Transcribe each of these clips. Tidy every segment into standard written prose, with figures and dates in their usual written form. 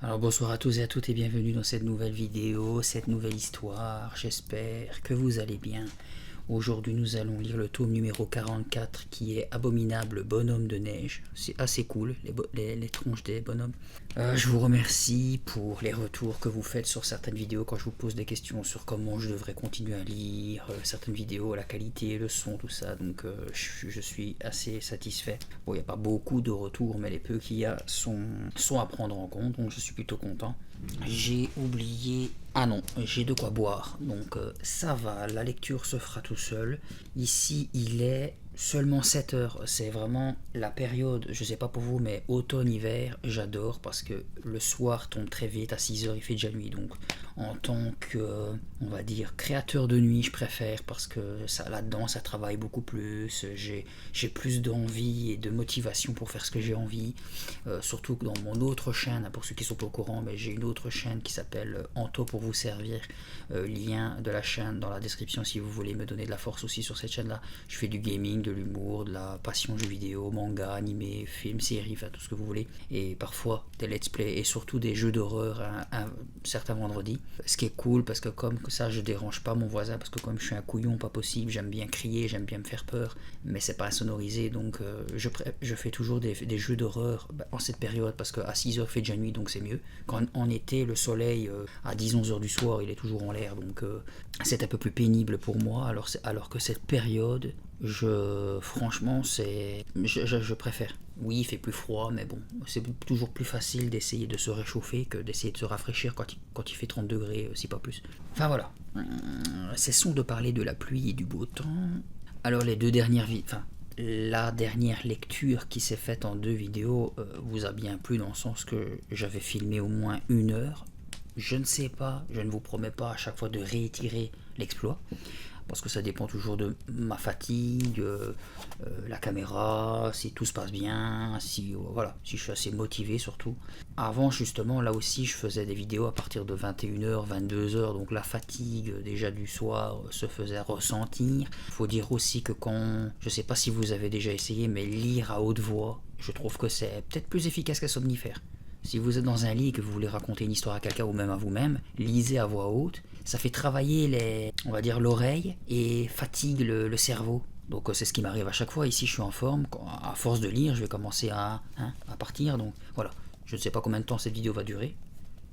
Alors bonsoir à tous et à toutes et bienvenue dans cette nouvelle vidéo, cette nouvelle histoire. J'espère que vous allez bien. Aujourd'hui nous allons lire le tome numéro 44 qui est Abominable bonhomme de neige. C'est assez cool les tronches des bonhommes. Je vous remercie pour les retours que vous faites sur certaines vidéos quand je vous pose des questions sur comment je devrais continuer à lire certaines vidéos, la qualité, le son, tout ça. Donc je suis assez satisfait. Bon, il n'y a pas beaucoup de retours, mais les peu qu'il y a sont à prendre en compte, donc je suis plutôt content. J'ai oublié... Ah non, j'ai de quoi boire, donc ça va, la lecture se fera tout seul. Ici, il est seulement 7 heures, c'est vraiment la période, je sais pas pour vous, mais automne-hiver, j'adore parce que le soir tombe très vite, à 6 heures il fait déjà nuit, donc en tant que, on va dire, créateur de nuit, je préfère parce que ça, là-dedans, ça travaille beaucoup plus, j'ai plus d'envie et de motivation pour faire ce que j'ai envie, surtout que dans mon autre chaîne, pour ceux qui sont pas au courant, mais j'ai une autre chaîne qui s'appelle Anto pour vous servir, lien de la chaîne dans la description si vous voulez me donner de la force aussi sur cette chaîne là. Je fais du gaming, de l'humour, de la passion jeux vidéo, manga, animé, films, séries, enfin tout ce que vous voulez, et parfois des let's play et surtout des jeux d'horreur certains vendredis, ce qui est cool parce que comme ça je dérange pas mon voisin, parce que comme je suis un couillon pas possible, j'aime bien crier, j'aime bien me faire peur, mais c'est pas insonorisé, donc je fais toujours des jeux d'horreur en cette période parce qu'à 6h il fait déjà nuit, donc c'est mieux. Quand en été le soleil à 10-11 heures du soir il est toujours en l'air, donc c'est un peu plus pénible pour moi, alors que cette période, franchement je préfère. Oui, il fait plus froid, mais bon, c'est toujours plus facile d'essayer de se réchauffer que d'essayer de se rafraîchir quand il fait 30 degrés, si pas plus. Enfin voilà, cessons de parler de la pluie et du beau temps. Alors les deux dernières la dernière lecture qui s'est faite en 2 vidéos vous a bien plu dans le sens que j'avais filmé au moins 1 heure. Je ne sais pas, je ne vous promets pas à chaque fois de réitérer l'exploit, parce que ça dépend toujours de ma fatigue, la caméra, si tout se passe bien, si voilà, si je suis assez motivé surtout. Avant justement, là aussi je faisais des vidéos à partir de 21h, 22h, donc la fatigue déjà du soir se faisait ressentir. Il faut dire aussi que quand, je sais pas si vous avez déjà essayé, mais lire à haute voix, je trouve que c'est peut-être plus efficace qu'un somnifère. Si vous êtes dans un lit et que vous voulez raconter une histoire à quelqu'un ou même à vous-même, lisez à voix haute. Ça fait travailler on va dire l'oreille et fatigue le cerveau. Donc c'est ce qui m'arrive à chaque fois. Ici je suis en forme. À force de lire, je vais commencer à partir. Donc voilà. Je ne sais pas combien de temps cette vidéo va durer.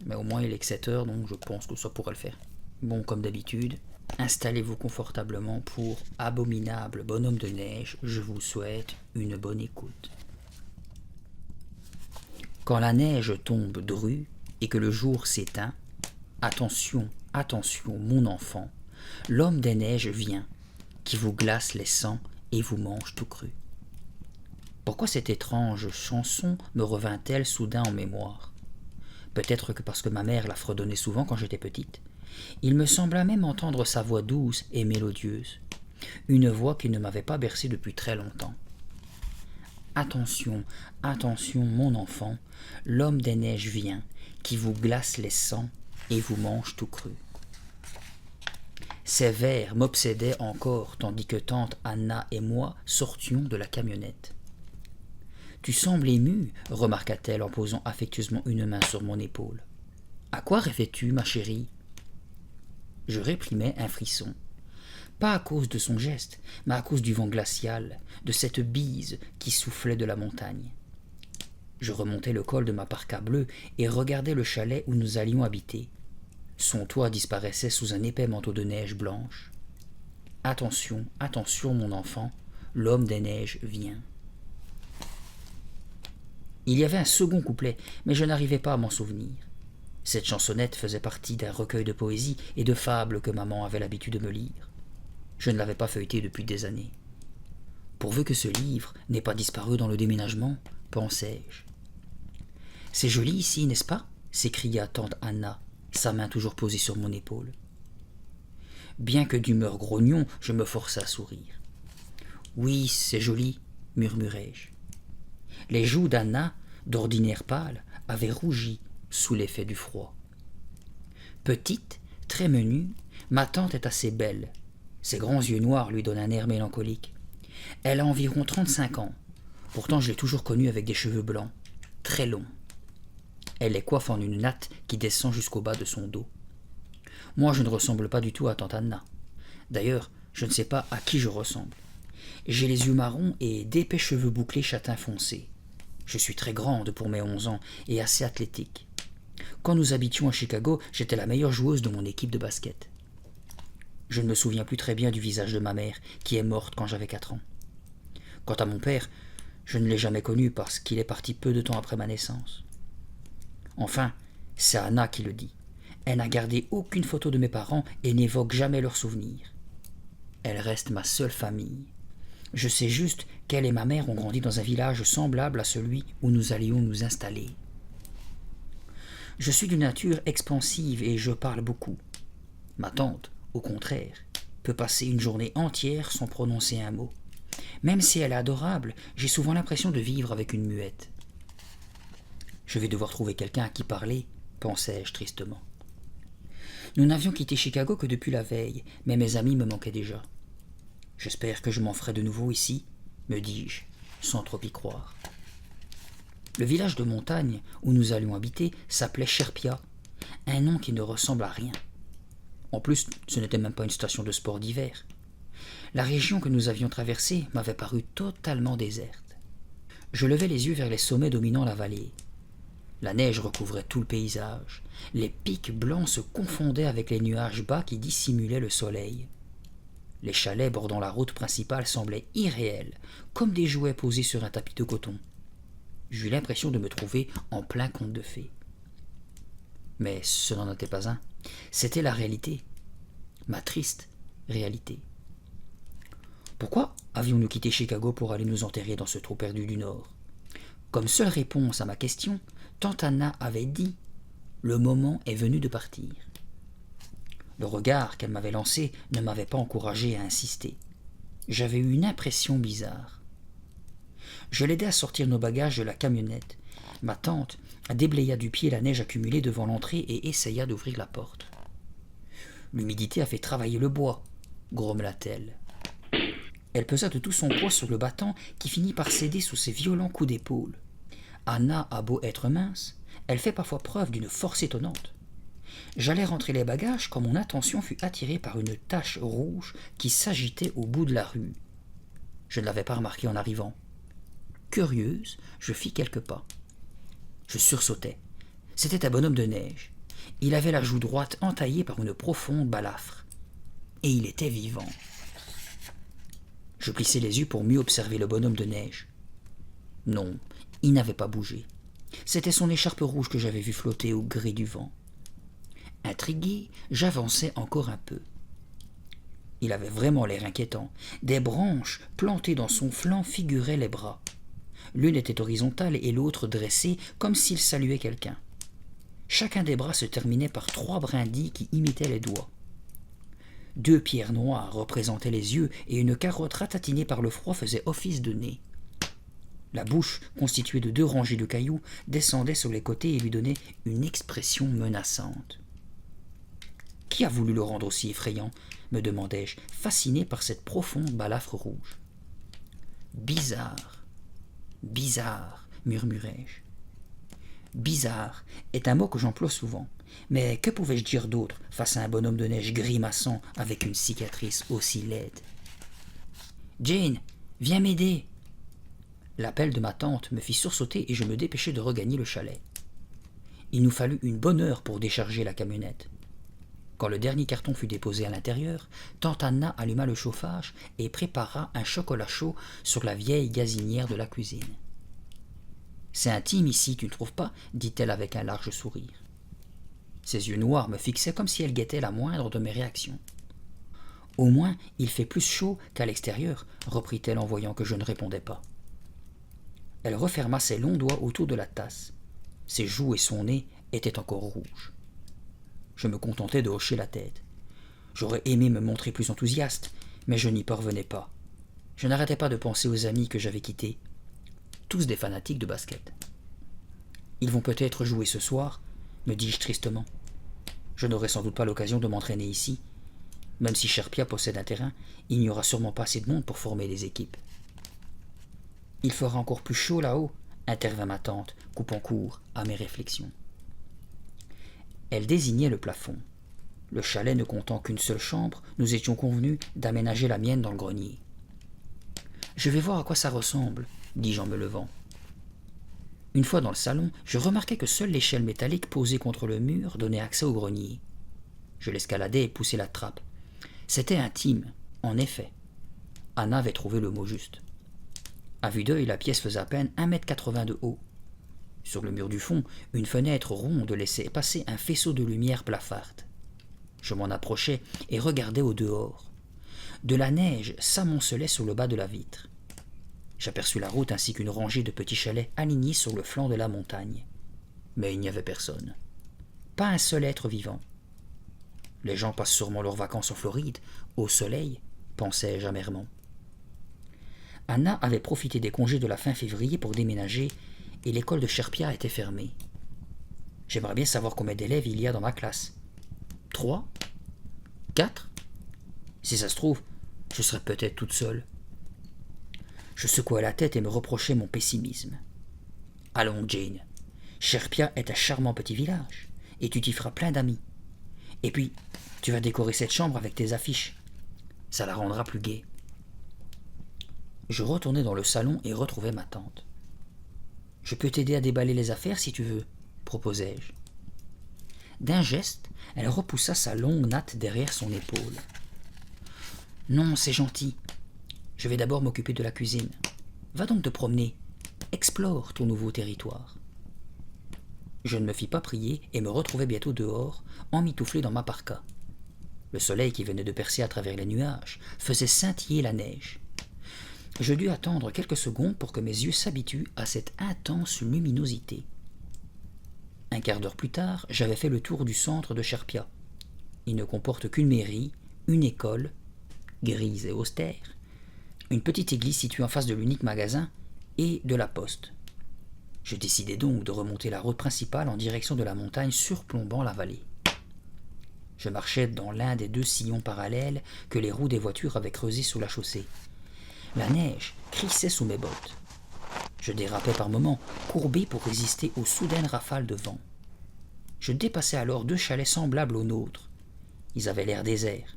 Mais au moins il est que 7 heures, donc je pense que ça pourrait le faire. Bon, comme d'habitude, installez-vous confortablement pour Abominable bonhomme de neige. Je vous souhaite une bonne écoute. Quand la neige tombe drue et que le jour s'éteint, attention, attention, mon enfant, l'homme des neiges vient, qui vous glace les sangs et vous mange tout cru. Pourquoi cette étrange chanson me revint-elle soudain en mémoire? Peut-être que parce que ma mère la fredonnait souvent quand j'étais petite. Il me sembla même entendre sa voix douce et mélodieuse, une voix qui ne m'avait pas bercé depuis très longtemps. Attention, attention, mon enfant, l'homme des neiges vient, qui vous glace les sangs et vous mange tout cru. Ces vers m'obsédaient encore tandis que tante Anna et moi sortions de la camionnette. Tu sembles émue, remarqua-t-elle en posant affectueusement une main sur mon épaule. À quoi rêvais-tu, ma chérie? Je réprimais un frisson. Pas à cause de son geste, mais à cause du vent glacial, de cette bise qui soufflait de la montagne. Je remontai le col de ma parka bleue et regardai le chalet où nous allions habiter. Son toit disparaissait sous un épais manteau de neige blanche. Attention, attention, mon enfant, l'homme des neiges vient. Il y avait un second couplet, mais je n'arrivais pas à m'en souvenir. Cette chansonnette faisait partie d'un recueil de poésie et de fables que maman avait l'habitude de me lire. Je ne l'avais pas feuilleté depuis des années. Pourvu que ce livre n'ait pas disparu dans le déménagement, pensai-je. C'est joli ici, n'est-ce pas? S'écria tante Anna, sa main toujours posée sur mon épaule. Bien que d'humeur grognon, je me forçai à sourire. Oui, c'est joli, murmurai-je. Les joues d'Anna, d'ordinaire pâles, avaient rougi sous l'effet du froid. Petite, très menue, ma tante est assez belle. Ses grands yeux noirs lui donnent un air mélancolique. Elle a environ 35 ans. Pourtant, je l'ai toujours connue avec des cheveux blancs, très longs. Elle les coiffe en une natte qui descend jusqu'au bas de son dos. Moi, je ne ressemble pas du tout à tante Anna. D'ailleurs, je ne sais pas à qui je ressemble. J'ai les yeux marrons et d'épais cheveux bouclés châtain foncé. Je suis très grande pour mes 11 ans et assez athlétique. Quand nous habitions à Chicago, j'étais la meilleure joueuse de mon équipe de basket. Je ne me souviens plus très bien du visage de ma mère, qui est morte quand j'avais 4 ans. Quant à mon père, je ne l'ai jamais connu parce qu'il est parti peu de temps après ma naissance. Enfin, c'est Anna qui le dit. Elle n'a gardé aucune photo de mes parents et n'évoque jamais leurs souvenirs. Elle reste ma seule famille. Je sais juste qu'elle et ma mère ont grandi dans un village semblable à celui où nous allions nous installer. Je suis d'une nature expansive et je parle beaucoup. Ma tante, au contraire, peut passer une journée entière sans prononcer un mot. Même si elle est adorable, j'ai souvent l'impression de vivre avec une muette. Je vais devoir trouver quelqu'un à qui parler, pensais-je tristement. Nous n'avions quitté Chicago que depuis la veille, mais mes amis me manquaient déjà. J'espère que je m'en ferai de nouveau ici, me dis-je, sans trop y croire. Le village de montagne où nous allions habiter s'appelait Sherpia, un nom qui ne ressemble à rien. En plus, ce n'était même pas une station de sport d'hiver. La région que nous avions traversée m'avait paru totalement déserte. Je levai les yeux vers les sommets dominant la vallée. La neige recouvrait tout le paysage. Les pics blancs se confondaient avec les nuages bas qui dissimulaient le soleil. Les chalets bordant la route principale semblaient irréels, comme des jouets posés sur un tapis de coton. J'eus l'impression de me trouver en plein conte de fées. Mais ce n'en était pas un. C'était la réalité. Ma triste réalité. Pourquoi avions-nous quitté Chicago pour aller nous enterrer dans ce trou perdu du Nord? Comme seule réponse à ma question, tante Anna avait dit « Le moment est venu de partir ». Le regard qu'elle m'avait lancé ne m'avait pas encouragé à insister. J'avais eu une impression bizarre. Je l'aidai à sortir nos bagages de la camionnette. Ma tante déblaya du pied la neige accumulée devant l'entrée et essaya d'ouvrir la porte. « L'humidité a fait travailler le bois », grommela-t-elle. Elle pesa de tout son poids sur le battant qui finit par céder sous ses violents coups d'épaule. Anna a beau être mince, elle fait parfois preuve d'une force étonnante. J'allais rentrer les bagages quand mon attention fut attirée par une tache rouge qui s'agitait au bout de la rue. Je ne l'avais pas remarqué en arrivant. Curieuse, je fis quelques pas. Je sursautai. C'était un bonhomme de neige. Il avait la joue droite entaillée par une profonde balafre. Et il était vivant. Je plissai les yeux pour mieux observer le bonhomme de neige. Non, il n'avait pas bougé. C'était son écharpe rouge que j'avais vue flotter au gré du vent. Intrigué, j'avançai encore un peu. Il avait vraiment l'air inquiétant. Des branches plantées dans son flanc figuraient les bras. L'une était horizontale et l'autre dressée, comme s'il saluait quelqu'un. Chacun des bras se terminait par 3 brindilles qui imitaient les doigts. 2 pierres noires représentaient les yeux et une carotte ratatinée par le froid faisait office de nez. La bouche, constituée de 2 rangées de cailloux, descendait sur les côtés et lui donnait une expression menaçante. « Qui a voulu le rendre aussi effrayant ?» me demandai-je, fasciné par cette profonde balafre rouge. « Bizarre, bizarre, murmurai-je. Bizarre est un mot que j'emploie souvent, mais que pouvais-je dire d'autre face à un bonhomme de neige grimaçant avec une cicatrice aussi laide? « Jane, viens m'aider !» L'appel de ma tante me fit sursauter et je me dépêchai de regagner le chalet. Il nous fallut une bonne heure pour décharger la camionnette. Quand le dernier carton fut déposé à l'intérieur, tante Anna alluma le chauffage et prépara un chocolat chaud sur la vieille gazinière de la cuisine. « C'est intime ici, tu ne trouves pas ?» dit-elle avec un large sourire. Ses yeux noirs me fixaient comme si elle guettait la moindre de mes réactions. « Au moins, il fait plus chaud qu'à l'extérieur, » reprit-elle en voyant que je ne répondais pas. Elle referma ses longs doigts autour de la tasse. Ses joues et son nez étaient encore rouges. Je me contentais de hocher la tête. J'aurais aimé me montrer plus enthousiaste, mais je n'y parvenais pas. Je n'arrêtais pas de penser aux amis que j'avais quittés, tous des fanatiques de basket. « Ils vont peut-être jouer ce soir ?» me dis-je tristement. Je n'aurai sans doute pas l'occasion de m'entraîner ici. Même si Sherpia possède un terrain, il n'y aura sûrement pas assez de monde pour former des équipes. « Il fera encore plus chaud là-haut » intervint ma tante, coupant court à mes réflexions. Elle désignait le plafond. Le chalet ne comptant qu'une seule chambre, nous étions convenus d'aménager la mienne dans le grenier. « Je vais voir à quoi ça ressemble, » dis-je en me levant. Une fois dans le salon, je remarquai que seule l'échelle métallique posée contre le mur donnait accès au grenier. Je l'escaladai et poussai la trappe. C'était intime, en effet. Anna avait trouvé le mot juste. À vue d'œil, la pièce faisait à peine 1,80 m de haut. Sur le mur du fond, une fenêtre ronde laissait passer un faisceau de lumière blafarde. Je m'en approchai et regardai au dehors. De la neige s'amoncelait sur le bas de la vitre. J'aperçus la route ainsi qu'une rangée de petits chalets alignés sur le flanc de la montagne. Mais il n'y avait personne. Pas un seul être vivant. Les gens passent sûrement leurs vacances en Floride, au soleil, pensai-je amèrement. Anna avait profité des congés de la fin février pour déménager et l'école de Sherpia était fermée. J'aimerais bien savoir combien d'élèves il y a dans ma classe. 3 4 Si ça se trouve, je serais peut-être toute seule. Je secouai la tête et me reprochai mon pessimisme. Allons, Jane, Sherpia est un charmant petit village, et tu t'y feras plein d'amis. Et puis, tu vas décorer cette chambre avec tes affiches. Ça la rendra plus gaie. Je retournai dans le salon et retrouvai ma tante. « Je peux t'aider à déballer les affaires si tu veux, » proposai-je. D'un geste, elle repoussa sa longue natte derrière son épaule. « Non, c'est gentil. Je vais d'abord m'occuper de la cuisine. Va donc te promener. Explore ton nouveau territoire. » Je ne me fis pas prier et me retrouvai bientôt dehors, emmitouflé dans ma parka. Le soleil qui venait de percer à travers les nuages faisait scintiller la neige. Je dus attendre quelques secondes pour que mes yeux s'habituent à cette intense luminosité. Un quart d'heure plus tard, j'avais fait le tour du centre de Sherpia. Il ne comporte qu'une mairie, une école, grise et austère, une petite église située en face de l'unique magasin et de la poste. Je décidai donc de remonter la route principale en direction de la montagne surplombant la vallée. Je marchais dans l'un des 2 sillons parallèles que les roues des voitures avaient creusés sous la chaussée. La neige crissait sous mes bottes. Je dérapais par moments, courbé pour résister aux soudaines rafales de vent. Je dépassai alors 2 chalets semblables aux nôtres. Ils avaient l'air déserts.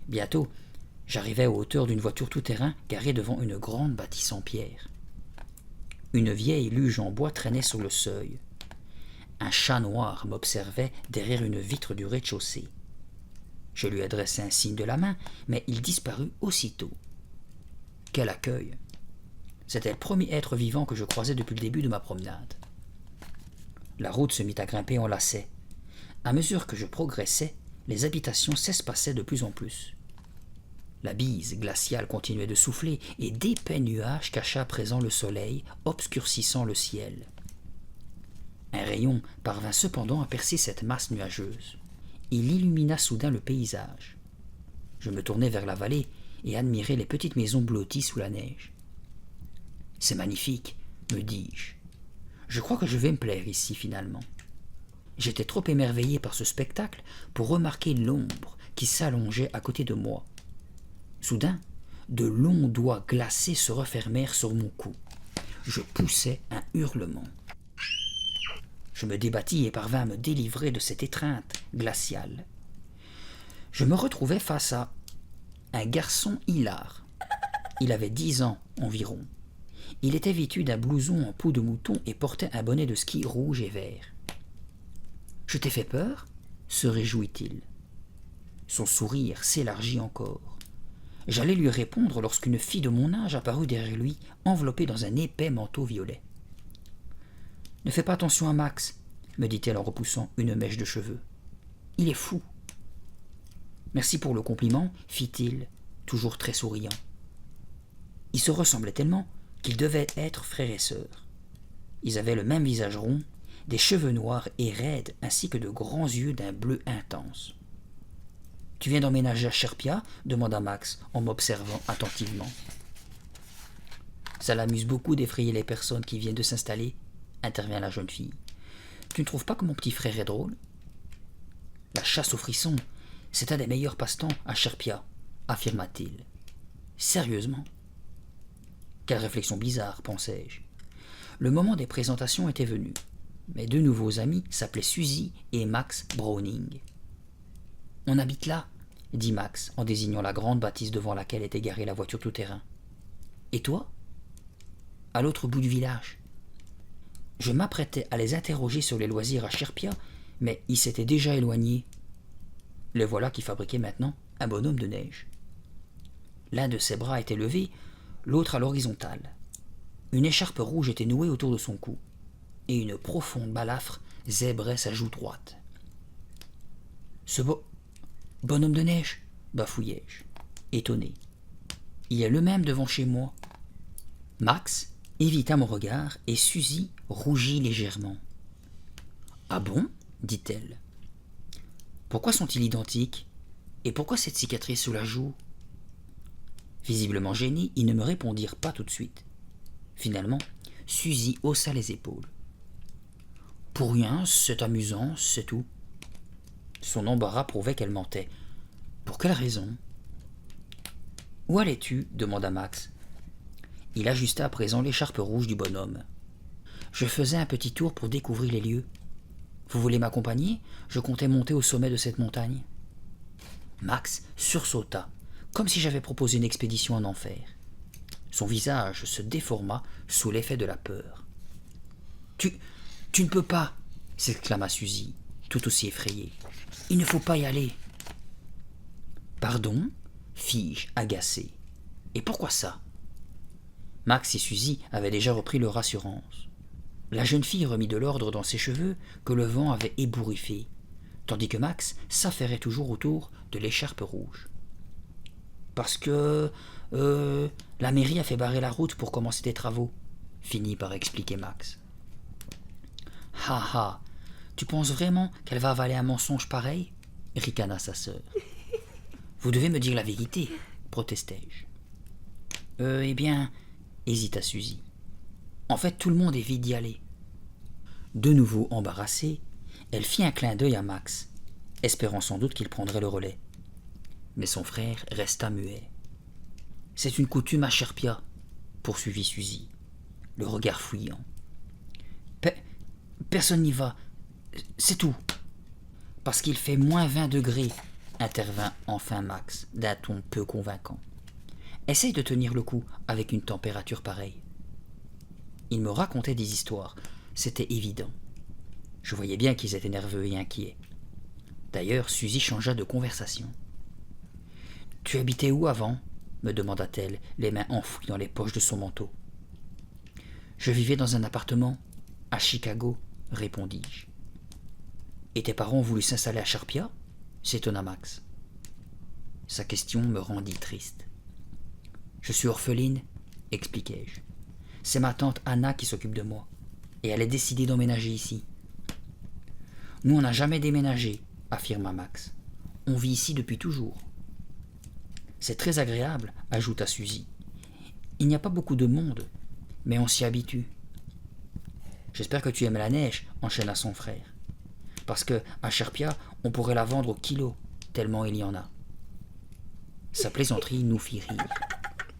Bientôt, j'arrivai aux hauteurs d'une voiture tout-terrain garée devant une grande bâtisse en pierre. Une vieille luge en bois traînait sur le seuil. Un chat noir m'observait derrière une vitre du rez-de-chaussée. Je lui adressai un signe de la main, mais il disparut aussitôt. Quel accueil! C'était le premier être vivant que je croisais depuis le début de ma promenade. La route se mit à grimper en lacets. À mesure que je progressais, les habitations s'espaçaient de plus en plus. La bise glaciale continuait de souffler et d'épais nuages cachaient à présent le soleil, obscurcissant le ciel. Un rayon parvint cependant à percer cette masse nuageuse. Il illumina soudain le paysage. Je me tournai vers la vallée et admirai les petites maisons blotties sous la neige. « C'est magnifique, » me dis-je. « Je crois que je vais me plaire ici finalement. » J'étais trop émerveillé par ce spectacle pour remarquer l'ombre qui s'allongeait à côté de moi. Soudain, de longs doigts glacés se refermèrent sur mon cou. Je poussai un hurlement. Je me débattis et parvins à me délivrer de cette étreinte glaciale. Je me retrouvai face à un garçon hilar. Il avait 10 ans environ. Il était vêtu d'un blouson en peau de mouton et portait un bonnet de ski rouge et vert. « Je t'ai fait peur ?» se réjouit-il. Son sourire s'élargit encore. J'allais lui répondre lorsqu'une fille de mon âge apparut derrière lui, enveloppée dans un épais manteau violet. « Ne fais pas attention à Max, » me dit-elle en repoussant une mèche de cheveux. « Il est fou. » « Merci pour le compliment, » fit-il, toujours très souriant. Ils se ressemblaient tellement qu'ils devaient être frères et sœurs. Ils avaient le même visage rond, des cheveux noirs et raides ainsi que de grands yeux d'un bleu intense. « Tu viens d'emménager à Sherpia ?» demanda Max en m'observant attentivement. « Ça l'amuse beaucoup d'effrayer les personnes qui viennent de s'installer, » intervint la jeune fille. « Tu ne trouves pas que mon petit frère est drôle ?»« La chasse aux frissons, c'est un des meilleurs passe-temps à Sherpia, » affirma-t-il. « Sérieusement ?» Quelle réflexion bizarre, pensai-je. Le moment des présentations était venu. Mes deux nouveaux amis s'appelaient Suzy et Max Browning. « On habite là, » dit Max en désignant la grande bâtisse devant laquelle était garée la voiture tout-terrain. « Et toi ?»« À l'autre bout du village. » Je m'apprêtais à les interroger sur les loisirs à Sherpia, mais ils s'étaient déjà éloignés. Les voilà qui fabriquaient maintenant un bonhomme de neige. L'un de ses bras était levé, l'autre à l'horizontale. Une écharpe rouge était nouée autour de son cou, et une profonde balafre zébrait sa joue droite. « Ce bonhomme de neige » bafouillai-je, étonné. « Il est le même devant chez moi. » Max évita mon regard et Suzy rougit légèrement. « Ah bon ?» dit-elle. « Pourquoi sont-ils identiques? Et pourquoi cette cicatrice sous la joue ?» Visiblement gênés, ils ne me répondirent pas tout de suite. Finalement, Suzy haussa les épaules. « Pour rien, c'est amusant, c'est tout. » Son embarras prouvait qu'elle mentait. « Pour quelle raison ?»« Où allais-tu » demanda Max. Il ajusta à présent l'écharpe rouge du bonhomme. « Je faisais un petit tour pour découvrir les lieux. Vous voulez m'accompagner? Je comptais monter au sommet de cette montagne. » Max sursauta, comme si j'avais proposé une expédition en enfer. Son visage se déforma sous l'effet de la peur. « Tu ne peux pas !» s'exclama Suzy, tout aussi effrayée. « Il ne faut pas y aller !»« Pardon ?» fis-je, agacé. « Et pourquoi ça ?» Max et Suzy avaient déjà repris leur assurance. La jeune fille remit de l'ordre dans ses cheveux que le vent avait ébouriffés, tandis que Max s'affairait toujours autour de l'écharpe rouge. « Parce que la mairie a fait barrer la route pour commencer des travaux, » finit par expliquer Max. « Ha ha, tu penses vraiment qu'elle va avaler un mensonge pareil ?» ricana sa sœur. « Vous devez me dire la vérité, » protestai-je. « Eh bien, » hésita Suzy. « En fait, tout le monde est vide d'y aller. » De nouveau embarrassée, elle fit un clin d'œil à Max, espérant sans doute qu'il prendrait le relais. Mais son frère resta muet. « C'est une coutume à Sherpia, » poursuivit Suzy, le regard fouillant. « Personne n'y va, c'est tout. »« Parce qu'il fait moins 20 degrés, » intervint enfin Max, d'un ton peu convaincant. « Essaye de tenir le coup avec une température pareille. » Il me racontait des histoires, c'était évident. Je voyais bien qu'ils étaient nerveux et inquiets. D'ailleurs, Suzy changea de conversation. « Tu habitais où avant ?» me demanda-t-elle, les mains enfouies dans les poches de son manteau. « Je vivais dans un appartement, à Chicago, » répondis-je. « Et tes parents ont voulu s'installer à Sherpia ?» s'étonna Max. Sa question me rendit triste. « Je suis orpheline, » expliquai-je. « C'est ma tante Anna qui s'occupe de moi, et elle est décidée d'emménager ici. »« Nous, on n'a jamais déménagé, » affirma Max. « On vit ici depuis toujours. »« C'est très agréable, » ajouta Suzy. « Il n'y a pas beaucoup de monde, mais on s'y habitue. »« J'espère que tu aimes la neige, » enchaîna son frère. « Parce que, à Sherpia, on pourrait la vendre au kilo, tellement il y en a. » Sa plaisanterie nous fit rire.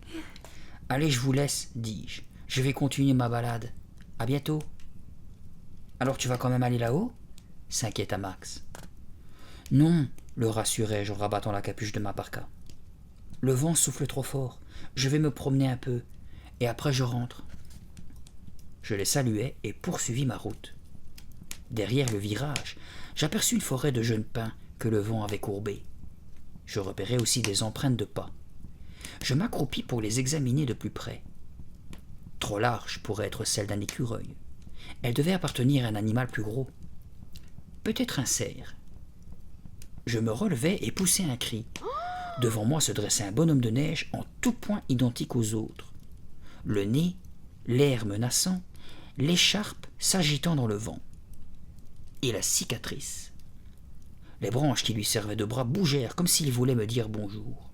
« Allez, je vous laisse, dis-je. Je vais continuer ma balade. À bientôt. »« Alors tu vas quand même aller là-haut ?» s'inquiéta Max. « Non, » le rassurai-je en rabattant la capuche de ma parka. « Le vent souffle trop fort. Je vais me promener un peu, et après je rentre. » Je les saluai et poursuivis ma route. Derrière le virage, j'aperçus une forêt de jeunes pins que le vent avait courbés. Je repérai aussi des empreintes de pas. Je m'accroupis pour les examiner de plus près. Trop large pour être celle d'un écureuil. Elle devait appartenir à un animal plus gros. Peut-être un cerf. Je me relevai et poussai un cri. Devant moi se dressait un bonhomme de neige en tout point identique aux autres. Le nez, l'air menaçant, l'écharpe s'agitant dans le vent. Et la cicatrice. Les branches qui lui servaient de bras bougèrent comme s'il voulait me dire bonjour.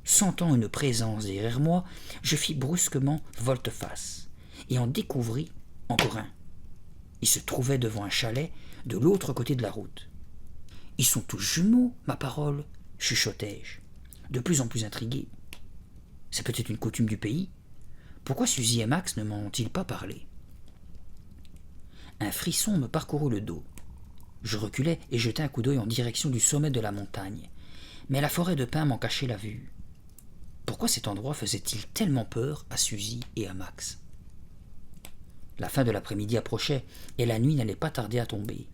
Sentant une présence derrière moi, je fis brusquement volte-face et en découvris encore un. Il se trouvait devant un chalet de l'autre côté de la route. « Ils sont tous jumeaux, ma parole !» chuchotai-je, de plus en plus intrigué. C'est peut-être une coutume du pays. Pourquoi Suzy et Max ne m'en ont-ils pas parlé? Un frisson me parcourut le dos. Je reculai et jetai un coup d'œil en direction du sommet de la montagne. Mais la forêt de pins m'en cachait la vue. Pourquoi cet endroit faisait-il tellement peur à Suzy et à Max? La fin de l'après-midi approchait et la nuit n'allait pas tarder à tomber.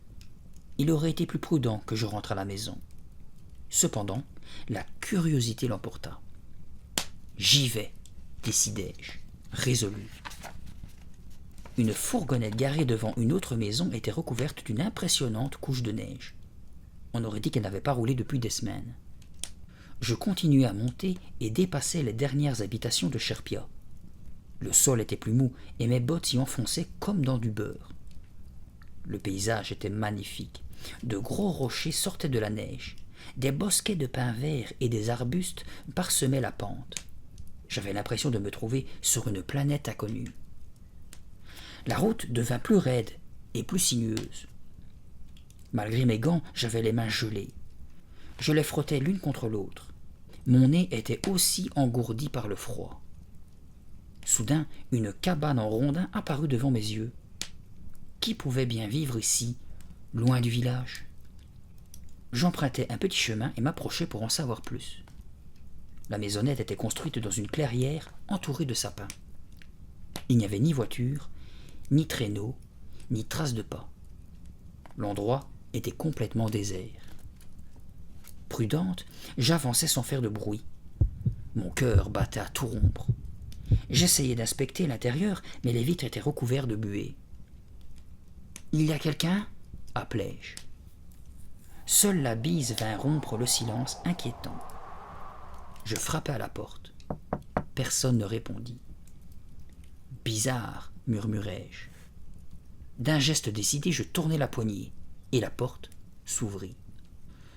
Il aurait été plus prudent que je rentre à la maison. Cependant, la curiosité l'emporta. J'y vais, décidai-je, résolu. Une fourgonnette garée devant une autre maison était recouverte d'une impressionnante couche de neige. On aurait dit qu'elle n'avait pas roulé depuis des semaines. Je continuai à monter et dépassai les dernières habitations de Sherpia. Le sol était plus mou et mes bottes s'y enfonçaient comme dans du beurre. Le paysage était magnifique. De gros rochers sortaient de la neige. Des bosquets de pins verts et des arbustes parsemaient la pente. J'avais l'impression de me trouver sur une planète inconnue. La route devint plus raide et plus sinueuse. Malgré mes gants, j'avais les mains gelées. Je les frottais l'une contre l'autre. Mon nez était aussi engourdi par le froid. Soudain, une cabane en rondin apparut devant mes yeux. Qui pouvait bien vivre ici, loin du village? J'empruntai un petit chemin et m'approchai pour en savoir plus. La maisonnette était construite dans une clairière entourée de sapins. Il n'y avait ni voiture, ni traîneau, ni trace de pas. L'endroit était complètement désert. Prudente, j'avançais sans faire de bruit. Mon cœur battait à tout rompre. J'essayais d'inspecter l'intérieur, mais les vitres étaient recouvertes de buée. « Il y a quelqu'un » appelai-je. Seule la bise vint rompre le silence inquiétant. Je frappai à la porte. Personne ne répondit. « Bizarre » murmurai-je. D'un geste décidé, je tournai la poignée, et la porte s'ouvrit.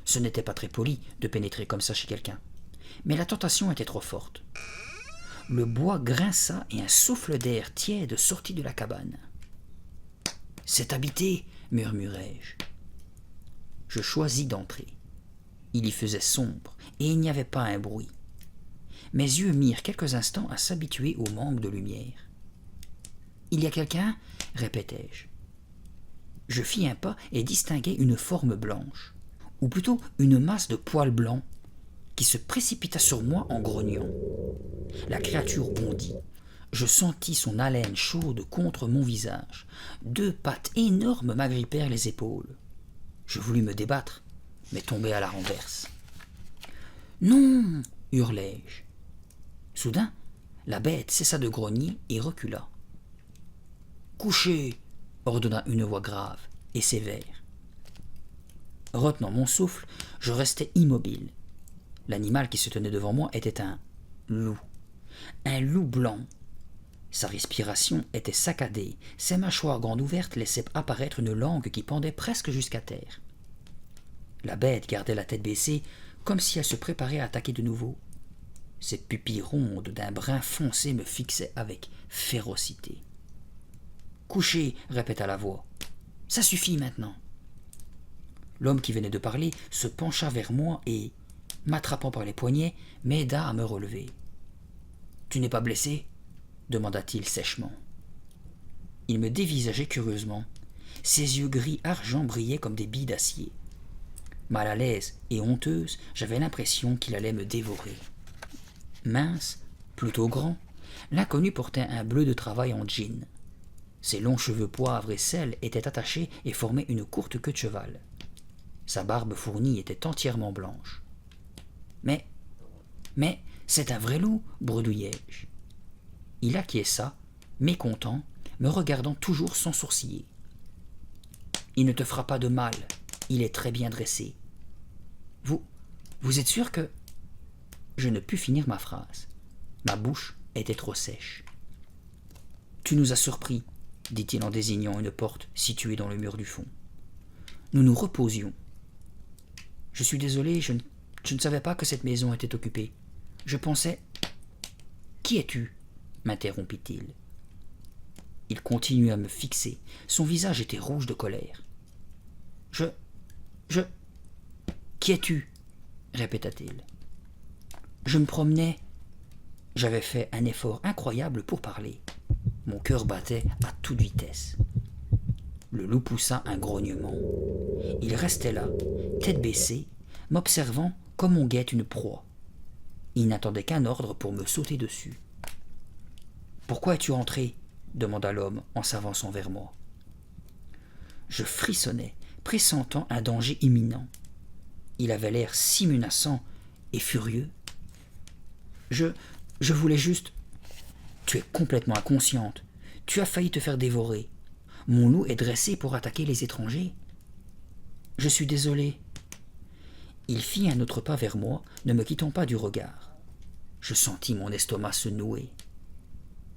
Ce n'était pas très poli de pénétrer comme ça chez quelqu'un, mais la tentation était trop forte. Le bois grinça et un souffle d'air tiède sortit de la cabane. « C'est habité » murmurai-je. Je choisis d'entrer. Il y faisait sombre et il n'y avait pas un bruit. Mes yeux mirent quelques instants à s'habituer au manque de lumière. « Il y a quelqu'un » répétai-je. Je fis un pas et distinguai une forme blanche, ou plutôt une masse de poils blancs, qui se précipita sur moi en grognant. La créature bondit. Je sentis son haleine chaude contre mon visage. 2 pattes énormes m'agrippèrent les épaules. Je voulus me débattre, mais tombai à la renverse. « Non » hurlai-je. Soudain, la bête cessa de grogner et recula. « Couchez » ordonna une voix grave et sévère. Retenant mon souffle, je restai immobile. L'animal qui se tenait devant moi était un loup. Un loup blanc. Sa respiration était saccadée, ses mâchoires grandes ouvertes laissaient apparaître une langue qui pendait presque jusqu'à terre. La bête gardait la tête baissée, comme si elle se préparait à attaquer de nouveau. Ses pupilles rondes d'un brun foncé me fixaient avec férocité. « Couchez » répéta la voix. « Ça suffit maintenant. » L'homme qui venait de parler se pencha vers moi et, m'attrapant par les poignets, m'aida à me relever. « Tu n'es pas blessé » demanda-t-il sèchement. Il me dévisageait curieusement. Ses yeux gris argent brillaient comme des billes d'acier. Mal à l'aise et honteuse, j'avais l'impression qu'il allait me dévorer. Mince, plutôt grand, l'inconnu portait un bleu de travail en jean. Ses longs cheveux poivre et sel étaient attachés et formaient une courte queue de cheval. Sa barbe fournie était entièrement blanche. « Mais, c'est un vrai loup » bredouillai-je. Il acquiesça, mécontent, me regardant toujours sans sourciller. « Il ne te fera pas de mal, il est très bien dressé. »« Vous êtes sûr que... » Je ne pus finir ma phrase. Ma bouche était trop sèche. « Tu nous as surpris, » dit-il en désignant une porte située dans le mur du fond. Nous nous reposions. « Je suis désolé, je ne savais pas que cette maison était occupée. Je pensais... »« Qui es-tu » m'interrompit-il. Il continuait à me fixer. Son visage était rouge de colère. « Je... Qui es-tu » répéta-t-il. Je me promenais. J'avais fait un effort incroyable pour parler. Mon cœur battait à toute vitesse. Le loup poussa un grognement. Il restait là, tête baissée, m'observant comme on guette une proie. Il n'attendait qu'un ordre pour me sauter dessus. « Pourquoi es-tu entré ?» demanda l'homme en s'avançant vers moi. Je frissonnais, pressentant un danger imminent. Il avait l'air si menaçant et furieux. Je voulais juste... Tu es complètement inconsciente. Tu as failli te faire dévorer. Mon loup est dressé pour attaquer les étrangers. Je suis désolé. Il fit un autre pas vers moi, ne me quittant pas du regard. Je sentis mon estomac se nouer.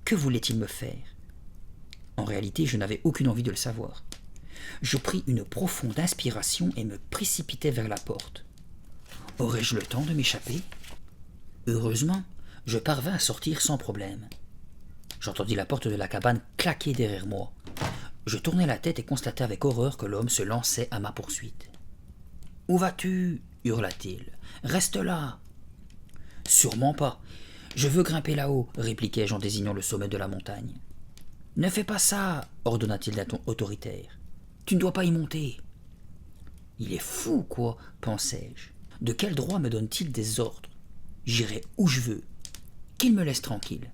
Que voulait-il me faire? En réalité, je n'avais aucune envie de le savoir. Je pris une profonde inspiration et me précipitai vers la porte. Aurais-je le temps de m'échapper? Heureusement, je parvins à sortir sans problème. J'entendis la porte de la cabane claquer derrière moi. Je tournai la tête et constatai avec horreur que l'homme se lançait à ma poursuite. « Où vas-tu » hurla-t-il. « Reste là !»« Sûrement pas. Je veux grimper là-haut, répliquai-je en désignant le sommet de la montagne. « Ne fais pas ça !» ordonna-t-il d'un ton autoritaire. « Tu ne dois pas y monter. »« Il est fou, quoi, pensai-je. De quel droit me donne-t-il des ordres? J'irai où je veux. Qu'il me laisse tranquille. »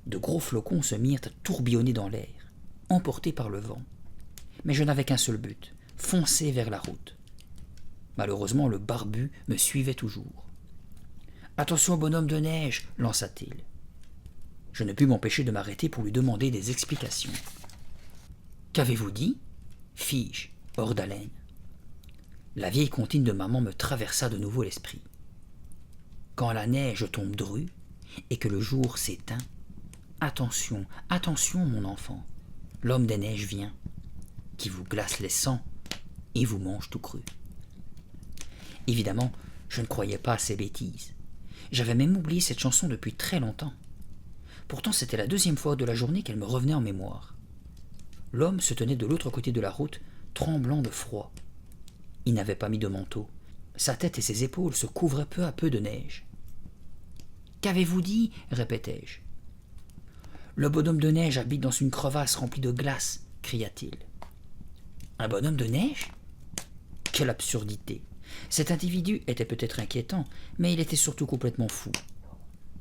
De gros flocons se mirent à tourbillonner dans l'air, emportés par le vent. Mais je n'avais qu'un seul but, foncer vers la route. Malheureusement, le barbu me suivait toujours. « Attention, bonhomme de neige !» lança-t-il. Je ne pus m'empêcher de m'arrêter pour lui demander des explications. « Qu'avez-vous dit ?» fis-je, hors d'haleine. La vieille comptine de maman me traversa de nouveau l'esprit. Quand la neige tombe drue et que le jour s'éteint, attention, attention, mon enfant, l'homme des neiges vient, qui vous glace les sangs et vous mange tout cru. Évidemment, je ne croyais pas à ces bêtises. J'avais même oublié cette chanson depuis très longtemps. Pourtant, c'était la deuxième fois de la journée qu'elle me revenait en mémoire. L'homme se tenait de l'autre côté de la route, tremblant de froid. Il n'avait pas mis de manteau. Sa tête et ses épaules se couvraient peu à peu de neige. « Qu'avez-vous dit ?» répétai-je. « Le bonhomme de neige habite dans une crevasse remplie de glace, » cria-t-il. « Un bonhomme de neige ? Quelle absurdité ! Cet individu était peut-être inquiétant, mais il était surtout complètement fou.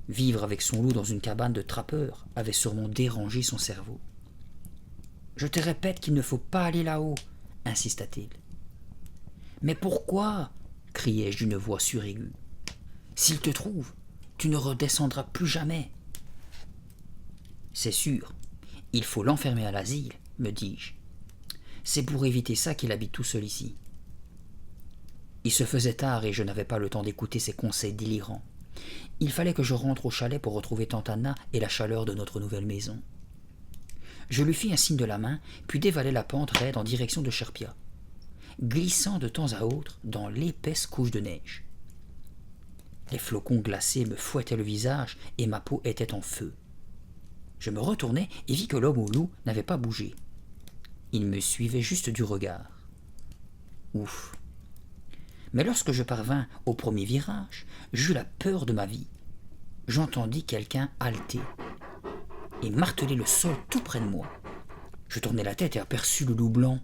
Vivre avec son loup dans une cabane de trappeur avait sûrement dérangé son cerveau. « Je te répète qu'il ne faut pas aller là-haut, » insista-t-il. « Mais pourquoi ?» criai-je d'une voix suraiguë. « S'il te trouve, tu ne redescendras plus jamais. »« C'est sûr, il faut l'enfermer à l'asile, » me dis-je. « C'est pour éviter ça qu'il habite tout seul ici. » Il se faisait tard et je n'avais pas le temps d'écouter ses conseils délirants. Il fallait que je rentre au chalet pour retrouver tante Anna et la chaleur de notre nouvelle maison. Je lui fis un signe de la main, puis dévalai la pente raide en direction de Sherpia, glissant de temps à autre dans l'épaisse couche de neige. Les flocons glacés me fouettaient le visage et ma peau était en feu. Je me retournai et vis que l'homme au loup n'avait pas bougé. Il me suivait juste du regard. Ouf. Mais lorsque je parvins au premier virage, j'eus la peur de ma vie. J'entendis quelqu'un halter et marteler le sol tout près de moi. Je tournai la tête et aperçus le loup blanc.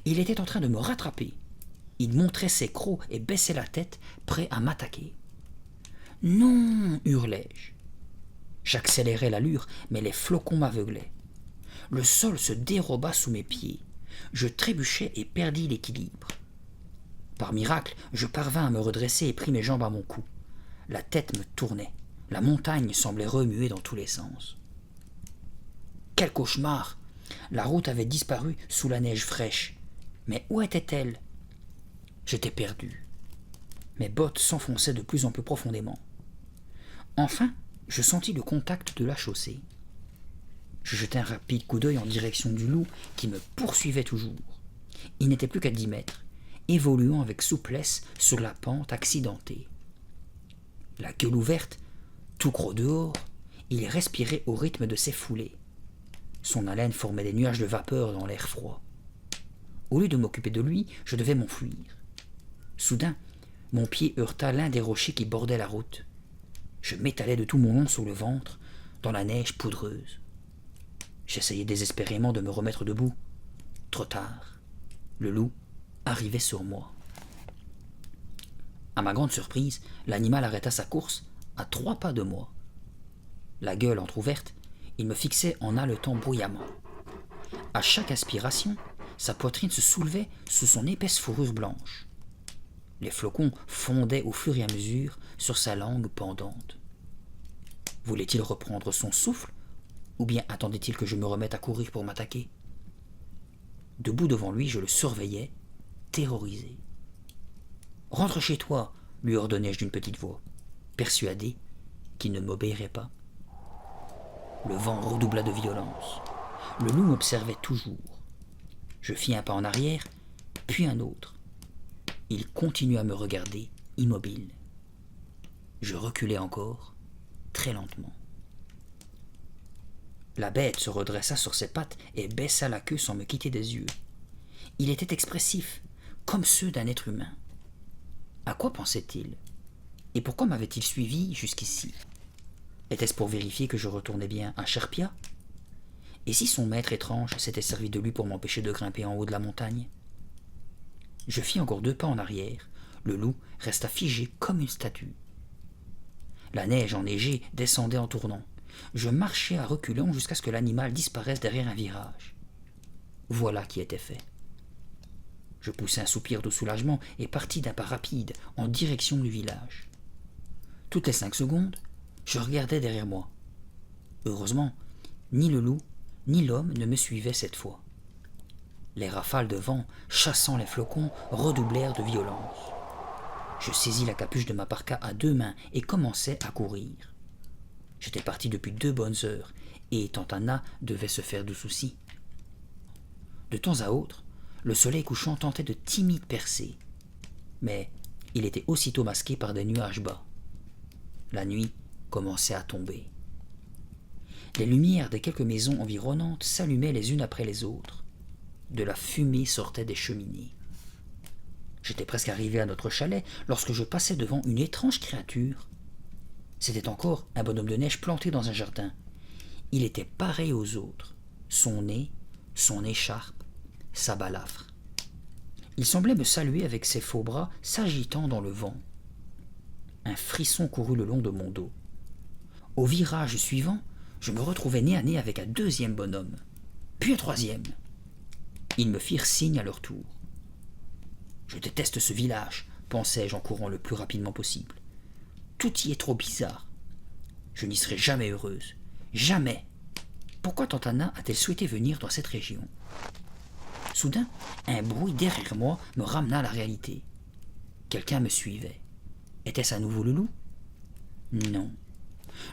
Il était en train de me rattraper. Il montrait ses crocs et baissait la tête, prêt à m'attaquer. « Non !» hurlai-je. J'accélérai l'allure, mais les flocons m'aveuglaient. Le sol se déroba sous mes pieds. Je trébuchai et perdis l'équilibre. Par miracle, je parvins à me redresser et pris mes jambes à mon cou. La tête me tournait. La montagne semblait remuer dans tous les sens. Quel cauchemar! La route avait disparu sous la neige fraîche. Mais où était-elle? J'étais perdu. Mes bottes s'enfonçaient de plus en plus profondément. Enfin, je sentis le contact de la chaussée. Je jetai un rapide coup d'œil en direction du loup qui me poursuivait toujours. Il n'était plus qu'à 10 mètres, évoluant avec souplesse sur la pente accidentée. La gueule ouverte, tout gros dehors, il respirait au rythme de ses foulées. Son haleine formait des nuages de vapeur dans l'air froid. Au lieu de m'occuper de lui, je devais m'enfuir. Soudain, mon pied heurta l'un des rochers qui bordaient la route. Je m'étalai de tout mon long sur le ventre, dans la neige poudreuse. J'essayais désespérément de me remettre debout. Trop tard. Le loup arrivait sur moi. À ma grande surprise, l'animal arrêta sa course à 3 pas de moi. La gueule entr'ouverte, il me fixait en haletant bruyamment. À chaque aspiration, sa poitrine se soulevait sous son épaisse fourrure blanche. Les flocons fondaient au fur et à mesure sur sa langue pendante. Voulait-il reprendre son souffle, ou bien attendait-il que je me remette à courir pour m'attaquer? Debout devant lui, je le surveillais, terrorisé. « Rentre chez toi !» lui ordonnai-je d'une petite voix, persuadé qu'il ne m'obéirait pas. Le vent redoubla de violence. Le loup m'observait toujours. Je fis un pas en arrière, puis un autre. Il continua à me regarder, immobile. Je reculai encore, très lentement. La bête se redressa sur ses pattes et baissa la queue sans me quitter des yeux. Il était expressif, comme ceux d'un être humain. À quoi pensait-il? Et pourquoi m'avait-il suivi jusqu'ici? Était-ce pour vérifier que je retournais bien à Sherpia? Et si son maître étrange s'était servi de lui pour m'empêcher de grimper en haut de la montagne? Je fis encore 2 pas en arrière. Le loup resta figé comme une statue. La neige enneigée descendait en tournant. Je marchais à reculons jusqu'à ce que l'animal disparaisse derrière un virage. Voilà qui était fait. Je poussai un soupir de soulagement et partis d'un pas rapide en direction du village. Toutes les 5 secondes, je regardais derrière moi. Heureusement, ni le loup, ni l'homme ne me suivaient cette fois. Les rafales de vent, chassant les flocons, redoublèrent de violence. Je saisis la capuche de ma parka à 2 mains et commençai à courir. J'étais parti depuis 2 bonnes heures, et Tantana devait se faire de soucis. De temps à autre, le soleil couchant tentait de timides percées, mais il était aussitôt masqué par des nuages bas. La nuit commençait à tomber. Les lumières des quelques maisons environnantes s'allumaient les unes après les autres. De la fumée sortait des cheminées. J'étais presque arrivé à notre chalet lorsque je passais devant une étrange créature. C'était encore un bonhomme de neige planté dans un jardin. Il était pareil aux autres. Son nez, son écharpe, sa balafre. Il semblait me saluer avec ses faux bras s'agitant dans le vent. Un frisson courut le long de mon dos. Au virage suivant, je me retrouvai nez à nez avec un 2e bonhomme, puis un 3e. Ils me firent signe à leur tour. Je déteste ce village, pensai-je en courant le plus rapidement possible. Tout y est trop bizarre. Je n'y serai jamais heureuse. Jamais. Pourquoi Tantana a-t-elle souhaité venir dans cette région? Soudain, un bruit derrière moi me ramena à la réalité. Quelqu'un me suivait. Était-ce à nouveau le loup? Non.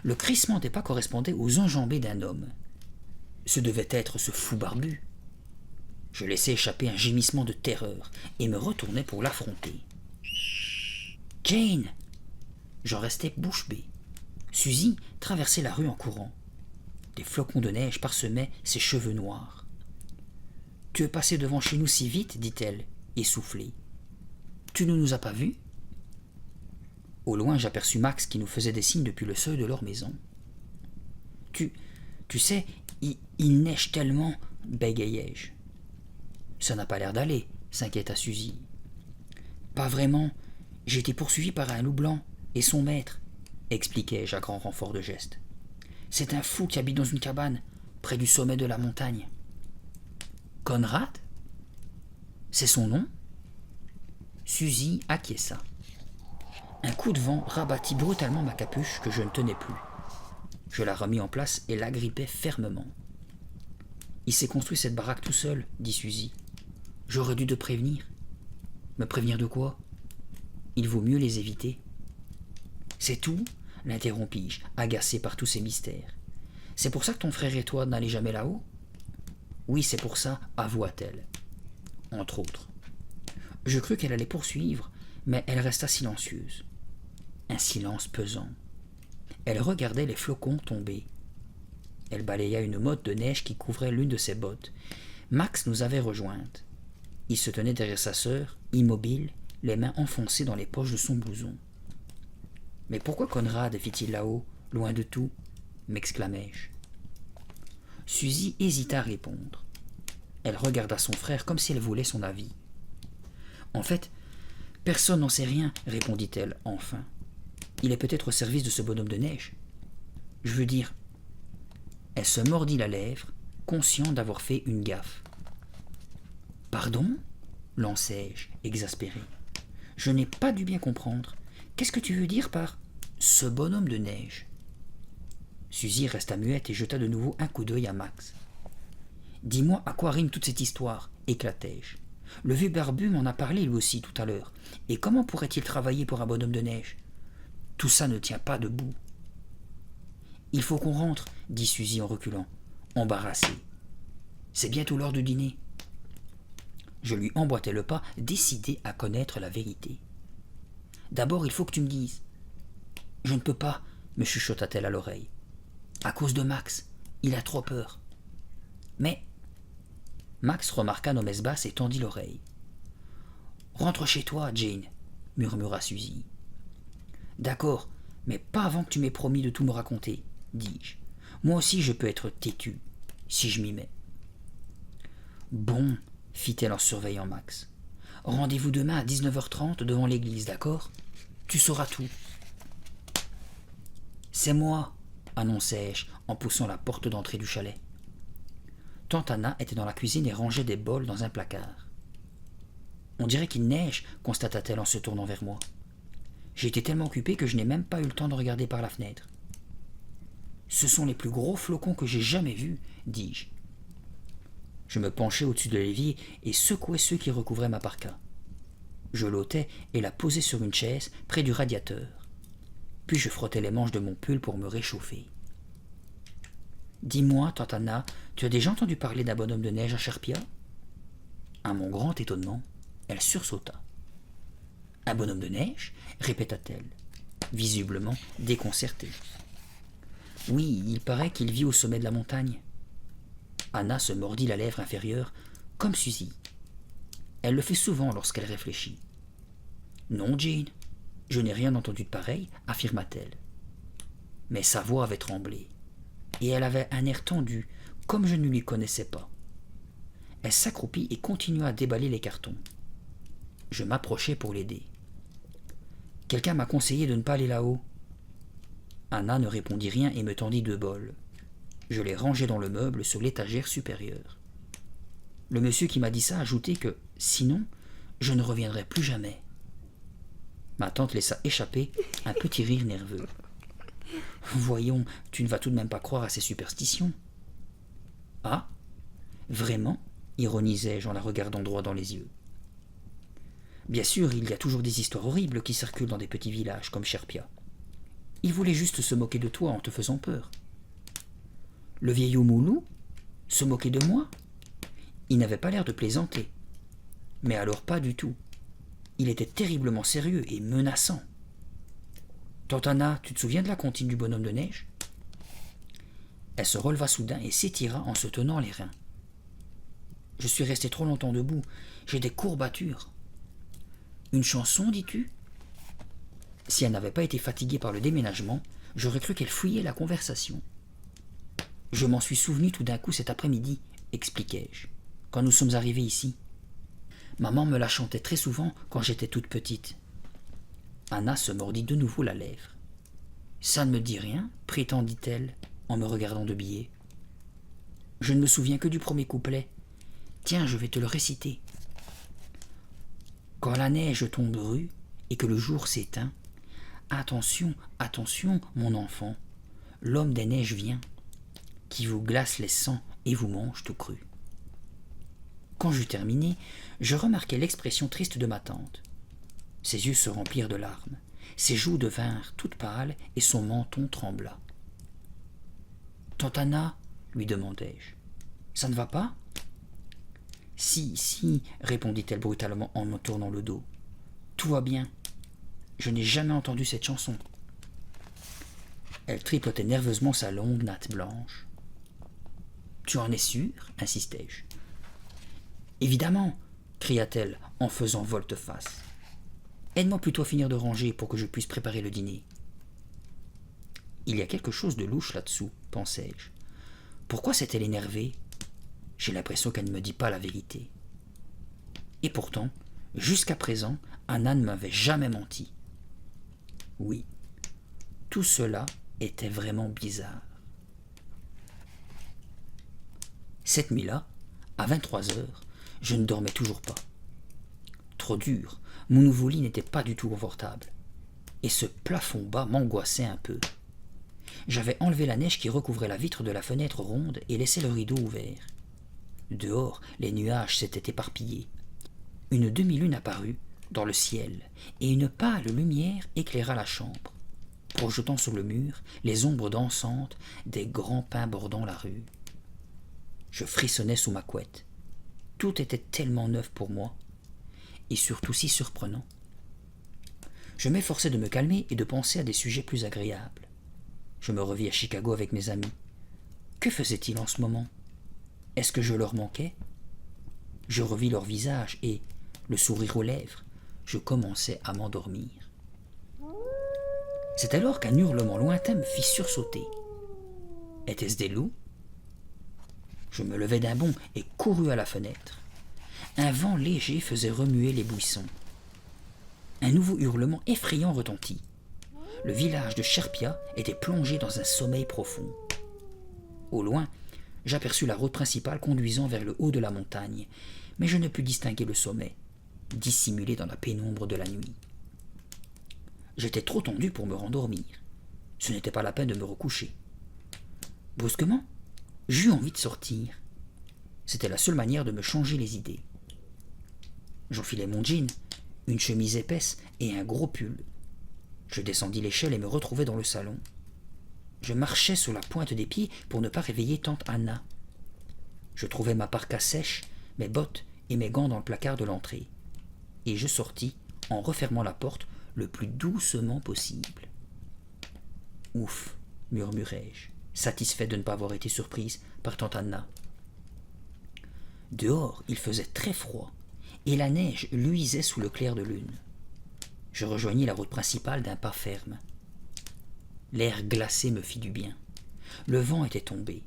Le crissement des pas correspondait aux enjambées d'un homme. Ce devait être ce fou barbu. Je laissai échapper un gémissement de terreur et me retournai pour l'affronter. « Jane !» J'en restais bouche bée. Suzy traversait la rue en courant. Des flocons de neige parsemaient ses cheveux noirs. « Tu es passé devant chez nous si vite, dit-elle, essoufflée. Tu ne nous as pas vus ?» Au loin, j'aperçus Max qui nous faisait des signes depuis le seuil de leur maison. « Tu sais, il neige tellement, bégayai-je. »« Ça n'a pas l'air d'aller, s'inquiéta Suzy. »« Pas vraiment. J'ai été poursuivi par un loup blanc et son maître, expliquai-je à grand renfort de gestes. C'est un fou qui habite dans une cabane, près du sommet de la montagne. »« Conrad ? C'est son nom ?» Suzy acquiesça. Un coup de vent rabattit brutalement ma capuche que je ne tenais plus. Je la remis en place et l'agrippai fermement. « Il s'est construit cette baraque tout seul, dit Suzy. J'aurais dû te prévenir. »« Me prévenir de quoi ? Il vaut mieux les éviter. »« C'est tout ?» l'interrompis-je, agacé par tous ces mystères. « C'est pour ça que ton frère et toi n'allez jamais là-haut ?»« Oui, c'est pour ça, avoua-t-elle. Entre autres. » Je crus qu'elle allait poursuivre, mais elle resta silencieuse. Un silence pesant. Elle regardait les flocons tomber. Elle balaya une motte de neige qui couvrait l'une de ses bottes. Max nous avait rejointes. Il se tenait derrière sa sœur, immobile, les mains enfoncées dans les poches de son blouson. « Mais pourquoi Conrad fit-il là-haut, loin de tout ?» m'exclamai-je. Suzy hésita à répondre. Elle regarda son frère comme si elle voulait son avis. « En fait, personne n'en sait rien, répondit-elle enfin. Il est peut-être au service de ce bonhomme de neige. Je veux dire... » Elle se mordit la lèvre, consciente d'avoir fait une gaffe. « Pardon ?» lançai-je, exaspéré. « Je n'ai pas dû bien comprendre. Qu'est-ce que tu veux dire par « ce bonhomme de neige » ?» Suzy resta muette et jeta de nouveau un coup d'œil à Max. « Dis-moi à quoi rime toute cette histoire » éclatai-je. « Le vieux barbu m'en a parlé lui aussi tout à l'heure. Et comment pourrait-il travailler pour un bonhomme de neige ? Tout ça ne tient pas debout. »« Il faut qu'on rentre, » dit Suzy en reculant, embarrassée. « C'est bientôt l'heure du dîner. » Je lui emboîtai le pas, décidé à connaître la vérité. « D'abord, il faut que tu me dises. »« Je ne peux pas, » me chuchota-t-elle à l'oreille. « À cause de Max, il a trop peur. »« Mais... » Max remarqua nos messes basses et tendit l'oreille. « Rentre chez toi, Jane, » murmura Suzy. « D'accord, mais pas avant que tu m'aies promis de tout me raconter, » dis-je. « Moi aussi je peux être têtu, si je m'y mets. »« Bon, » fit-elle en surveillant Max. « Rendez-vous demain à 19h30 devant l'église, d'accord ? Tu sauras tout. »« C'est moi, » annonçai-je en poussant la porte d'entrée du chalet. Tante Anna était dans la cuisine et rangeait des bols dans un placard. « On dirait qu'il neige, » constata-t-elle en se tournant vers moi. J'ai été tellement occupée que je n'ai même pas eu le temps de regarder par la fenêtre. « Ce sont les plus gros flocons que j'ai jamais vus, » dis-je. Je me penchai au-dessus de l'évier et secouai ceux qui recouvraient ma parka. Je l'ôtai et la posai sur une chaise près du radiateur. Puis je frottai les manches de mon pull pour me réchauffer. « Dis-moi, tante Anna, tu as déjà entendu parler d'un bonhomme de neige à Sherpia ?» À mon grand étonnement, elle sursauta. « Un bonhomme de neige ?» répéta-t-elle, visiblement déconcertée. « Oui, il paraît qu'il vit au sommet de la montagne. » Anna se mordit la lèvre inférieure, comme Suzy. Elle le fait souvent lorsqu'elle réfléchit. « Non, Jane, je n'ai rien entendu de pareil, » affirma-t-elle. Mais sa voix avait tremblé, et elle avait un air tendu, comme je ne lui connaissais pas. Elle s'accroupit et continua à déballer les cartons. Je m'approchai pour l'aider. « Quelqu'un m'a conseillé de ne pas aller là-haut. » Anna ne répondit rien et me tendit 2 bols. Je les rangeai dans le meuble sur l'étagère supérieure. Le monsieur qui m'a dit ça ajoutait que, sinon, je ne reviendrai plus jamais. Ma tante laissa échapper un petit rire nerveux. « Voyons, tu ne vas tout de même pas croire à ces superstitions. »« Ah, vraiment ?» ironisai-je en la regardant droit dans les yeux. « Bien sûr, il y a toujours des histoires horribles qui circulent dans des petits villages comme Sherpia. Il voulait juste se moquer de toi en te faisant peur. » Le vieillot Moulou se moquait de moi. Il n'avait pas l'air de plaisanter. Mais alors pas du tout. Il était terriblement sérieux et menaçant. « Tante Anna, tu te souviens de la comptine du bonhomme de neige ?» Elle se releva soudain et s'étira en se tenant les reins. « Je suis resté trop longtemps debout. J'ai des courbatures. »« Une chanson, dis-tu » Si elle n'avait pas été fatiguée par le déménagement, j'aurais cru qu'elle fouillait la conversation. « Je m'en suis souvenu tout d'un coup cet après-midi, » expliquai-je, « quand nous sommes arrivés ici. Maman me la chantait très souvent quand j'étais toute petite. » Anna se mordit de nouveau la lèvre. « Ça ne me dit rien, » prétendit-elle, en me regardant de biais. « Je ne me souviens que du premier couplet. Tiens, je vais te le réciter. Quand la neige tombe rue et que le jour s'éteint, attention, attention, mon enfant, l'homme des neiges vient, qui vous glace les sangs et vous mange tout cru. » Quand j'eus terminé, je remarquai l'expression triste de ma tante. Ses yeux se remplirent de larmes, ses joues devinrent toutes pâles et son menton trembla. « Tante Anna, lui demandai-je, ça ne va pas ?»« Si, si, répondit-elle brutalement en me tournant le dos. Tout va bien. Je n'ai jamais entendu cette chanson. » Elle tripotait nerveusement sa longue natte blanche. « Tu en es sûr ?» insistai-je. « Évidemment !» cria-t-elle en faisant volte-face. « Aide-moi plutôt à finir de ranger pour que je puisse préparer le dîner. » Il y a quelque chose de louche là-dessous, pensai-je. Pourquoi s'est-elle énervée ? J'ai l'impression qu'elle ne me dit pas la vérité. Et pourtant, jusqu'à présent, Anna ne m'avait jamais menti. Oui, tout cela était vraiment bizarre. Cette nuit-là, à 23 heures, je ne dormais toujours pas. Trop dur, mon nouveau lit n'était pas du tout confortable. Et ce plafond bas m'angoissait un peu. J'avais enlevé la neige qui recouvrait la vitre de la fenêtre ronde et laissé le rideau ouvert. Dehors, les nuages s'étaient éparpillés. Une demi-lune apparut dans le ciel et une pâle lumière éclaira la chambre, projetant sur le mur les ombres dansantes des grands pins bordant la rue. Je frissonnais sous ma couette. Tout était tellement neuf pour moi, et surtout si surprenant. Je m'efforçais de me calmer et de penser à des sujets plus agréables. Je me revis à Chicago avec mes amis. Que faisaient-ils en ce moment? Est-ce que je leur manquais? Je revis leur visage et, le sourire aux lèvres, je commençais à m'endormir. C'est alors qu'un hurlement lointain me fit sursauter. Était-ce des loups? Je me levai d'un bond et courus à la fenêtre. Un vent léger faisait remuer les buissons. Un nouveau hurlement effrayant retentit. Le village de Sherpia était plongé dans un sommeil profond. Au loin, j'aperçus la route principale conduisant vers le haut de la montagne, mais je ne pus distinguer le sommet, dissimulé dans la pénombre de la nuit. J'étais trop tendu pour me rendormir. Ce n'était pas la peine de me recoucher. Brusquement, j'eus envie de sortir. C'était la seule manière de me changer les idées. J'enfilai mon jean, une chemise épaisse et un gros pull. Je descendis l'échelle et me retrouvai dans le salon. Je marchais sur la pointe des pieds pour ne pas réveiller tante Anna. Je trouvai ma parka sèche, mes bottes et mes gants dans le placard de l'entrée. Et je sortis en refermant la porte le plus doucement possible. Ouf, murmurai-je, satisfait de ne pas avoir été surprise par tante Anna. Dehors, il faisait très froid, et la neige luisait sous le clair de lune. Je rejoignis la route principale d'un pas ferme. L'air glacé me fit du bien. Le vent était tombé.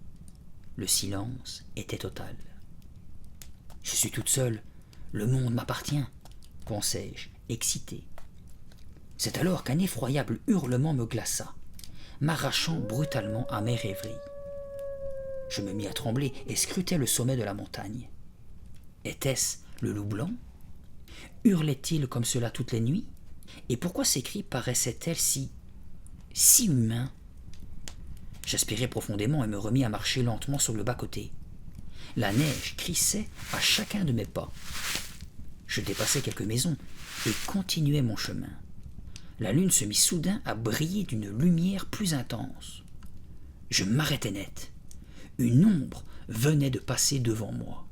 Le silence était total. Je suis toute seule. Le monde m'appartient, pensai-je, excité. C'est alors qu'un effroyable hurlement me glaça, m'arrachant brutalement à mes rêveries. Je me mis à trembler et scrutai le sommet de la montagne. Était-ce le loup blanc? Hurlait-il comme cela toutes les nuits? Et pourquoi ces cris paraissaient-elles si humains? J'aspirai profondément et me remis à marcher lentement sur le bas-côté. La neige crissait à chacun de mes pas. Je dépassai quelques maisons et continuai mon chemin. La lune se mit soudain à briller d'une lumière plus intense. Je m'arrêtai net. Une ombre venait de passer devant moi.